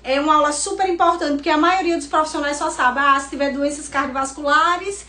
É uma aula super importante, porque a maioria dos profissionais só sabe, se tiver doenças cardiovasculares,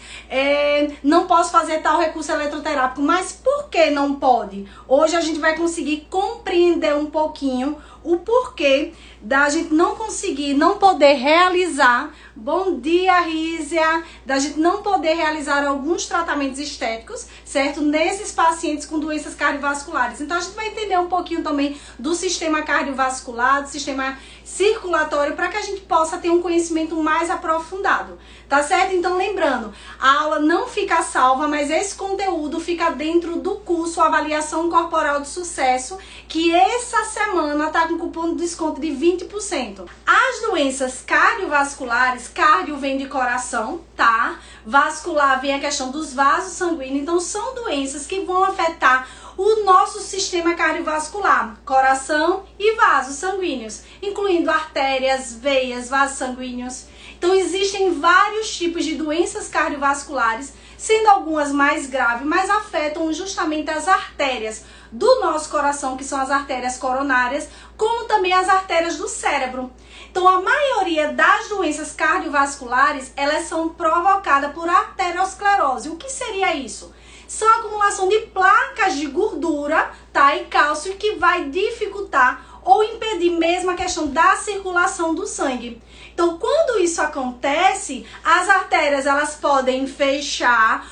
não posso fazer tal recurso eletroterápico. Mas por que não pode? Hoje a gente vai conseguir compreender um pouquinho o porquê da gente não conseguir, não poder realizar, bom dia Rízia, da gente não poder realizar alguns tratamentos estéticos, certo? Nesses pacientes com doenças cardiovasculares. Então a gente vai entender um pouquinho também do sistema cardiovascular, do sistema circulatório, para que a gente possa ter um conhecimento mais aprofundado, tá certo? Então lembrando, a aula não fica salva, mas esse conteúdo fica dentro do curso Avaliação Corporal de Sucesso, que essa semana tá com cupom de desconto de 20%. As doenças cardiovasculares, cardio vem de coração, tá? Vascular vem a questão dos vasos sanguíneos, então são doenças que vão afetar o nosso sistema cardiovascular, coração e vasos sanguíneos, incluindo artérias, veias, vasos sanguíneos. Então existem vários tipos de doenças cardiovasculares, sendo algumas mais graves, mas afetam justamente as artérias do nosso coração, que são as artérias coronárias, como também as artérias do cérebro. Então a maioria das doenças cardiovasculares, elas são provocadas por aterosclerose. O que seria isso? São a acumulação de placas de gordura, tá, e cálcio, que vai dificultar ou impedir mesmo a questão da circulação do sangue. Então, quando isso acontece, as artérias elas podem fechar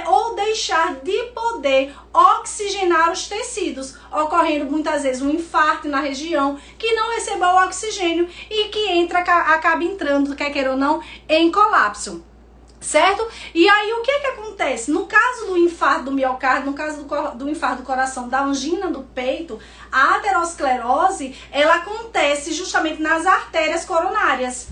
ou deixar de poder oxigenar os tecidos, ocorrendo muitas vezes um infarto na região que não recebeu o oxigênio e que acaba entrando, quer queira ou não, em colapso. Certo? E aí o que acontece? No caso do infarto do miocárdio, no caso do infarto do coração, da angina do peito, a aterosclerose, ela acontece justamente nas artérias coronárias.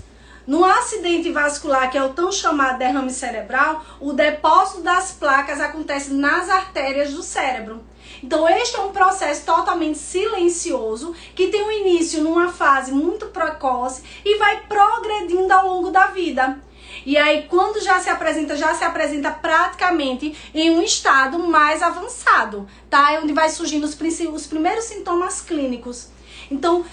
No acidente vascular, que é o tão chamado derrame cerebral, o depósito das placas acontece nas artérias do cérebro. Então este é um processo totalmente silencioso, que tem um início numa fase muito precoce e vai progredindo ao longo da vida. E aí, quando já se apresenta praticamente em um estado mais avançado, tá? É onde vai surgindo os primeiros sintomas clínicos. Então,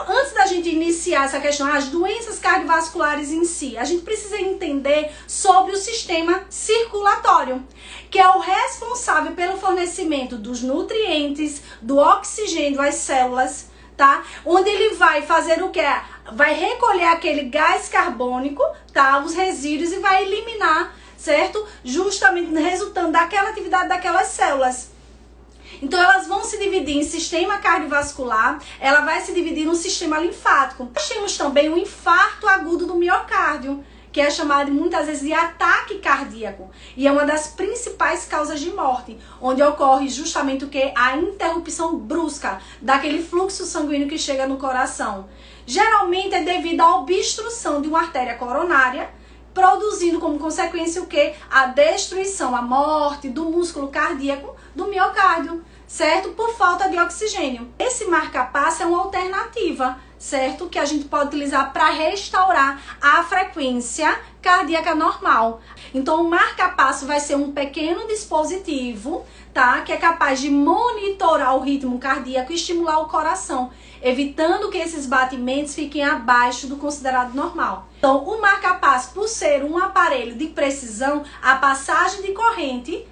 antes da gente iniciar essa questão, as doenças cardiovasculares em si, a gente precisa entender sobre o sistema circulatório, que é o responsável pelo fornecimento dos nutrientes, do oxigênio às células, tá? Onde ele vai fazer o quê? Vai recolher aquele gás carbônico, tá? Os resíduos, e vai eliminar, certo? Justamente resultando daquela atividade daquelas células. Então elas vão se dividir em sistema cardiovascular, ela vai se dividir no sistema linfático. Nós temos também o infarto agudo do miocárdio, que é chamado muitas vezes de ataque cardíaco, e é uma das principais causas de morte, onde ocorre justamente o que? A interrupção brusca daquele fluxo sanguíneo que chega no coração. Geralmente é devido à obstrução de uma artéria coronária, produzindo como consequência o que? A destruição, a morte do músculo cardíaco do miocárdio, certo? Por falta de oxigênio. Esse marca-passo é uma alternativa, certo? Que a gente pode utilizar para restaurar a frequência cardíaca normal. Então o marca-passo vai ser um pequeno dispositivo, tá? Que é capaz de monitorar o ritmo cardíaco e estimular o coração, evitando que esses batimentos fiquem abaixo do considerado normal. Então o marca-passo, por ser um aparelho de precisão, a passagem de corrente,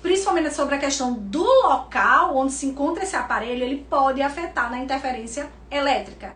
principalmente sobre a questão do local onde se encontra esse aparelho, ele pode afetar na interferência elétrica.